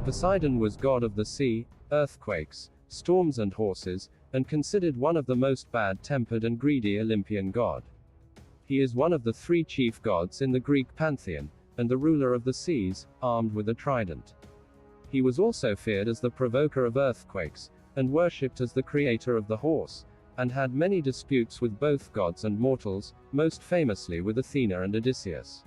Poseidon was god of the sea, earthquakes, storms and horses, and considered one of the most bad-tempered and greedy Olympian god. He is one of the three chief gods in the Greek pantheon, and the ruler of the seas, armed with a trident. He was also feared as the provoker of earthquakes, and worshipped as the creator of the horse, and had many disputes with both gods and mortals, most famously with Athena and Odysseus.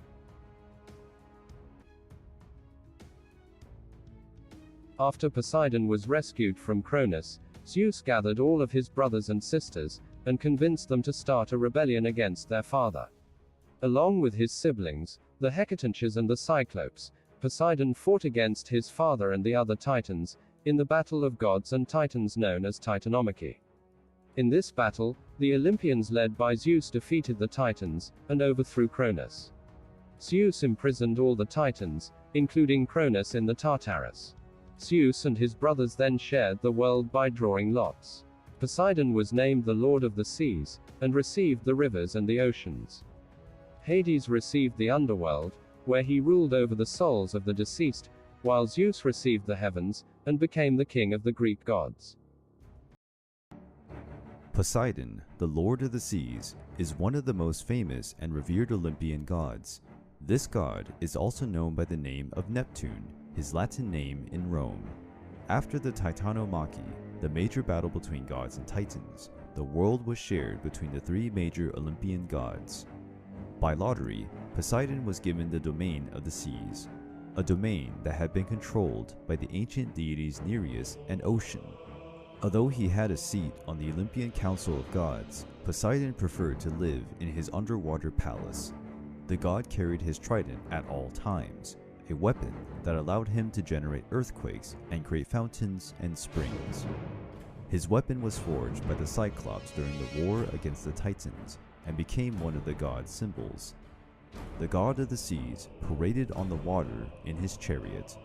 After Poseidon was rescued from Cronus, Zeus gathered all of his brothers and sisters, and convinced them to start a rebellion against their father. Along with his siblings, the Hecatonches and the Cyclopes, Poseidon fought against his father and the other Titans, in the battle of gods and Titans known as Titanomachy. In this battle, the Olympians led by Zeus defeated the Titans, and overthrew Cronus. Zeus imprisoned all the Titans, including Cronus in the Tartarus. Zeus and his brothers then shared the world by drawing lots. Poseidon was named the Lord of the Seas, and received the rivers and the oceans. Hades received the underworld, where he ruled over the souls of the deceased, while Zeus received the heavens, and became the king of the Greek gods. Poseidon, the Lord of the Seas, is one of the most famous and revered Olympian gods. This god is also known by the name of Neptune, his Latin name in Rome. After the Titanomachy, the major battle between gods and titans, the world was shared between the three major Olympian gods. By lottery, Poseidon was given the domain of the seas, a domain that had been controlled by the ancient deities Nereus and Ocean. Although he had a seat on the Olympian Council of Gods, Poseidon preferred to live in his underwater palace. The god carried his trident at all times, a weapon that allowed him to generate earthquakes and create fountains and springs. His weapon was forged by the Cyclops during the war against the Titans, and became one of the god's symbols. The god of the seas paraded on the water in his chariot,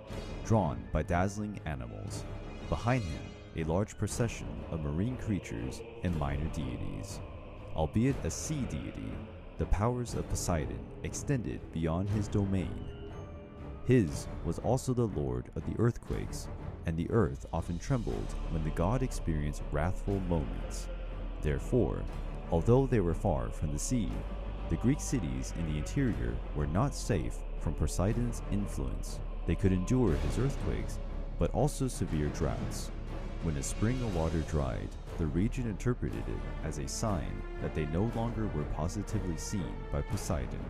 drawn by dazzling animals. Behind him, a large procession of marine creatures and minor deities. Albeit a sea deity, the powers of Poseidon extended beyond his domain. His was also the lord of the earthquakes, and the earth often trembled when the god experienced wrathful moments. Therefore, although they were far from the sea, the Greek cities in the interior were not safe from Poseidon's influence. They could endure his earthquakes, but also severe droughts. When a spring of water dried, the region interpreted it as a sign that they no longer were positively seen by Poseidon.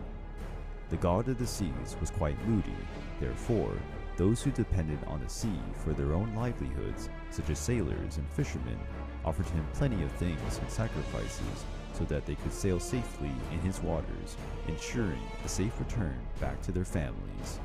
The god of the seas was quite moody, therefore, those who depended on the sea for their own livelihoods, such as sailors and fishermen, offered him plenty of things and sacrifices so that they could sail safely in his waters, ensuring a safe return back to their families.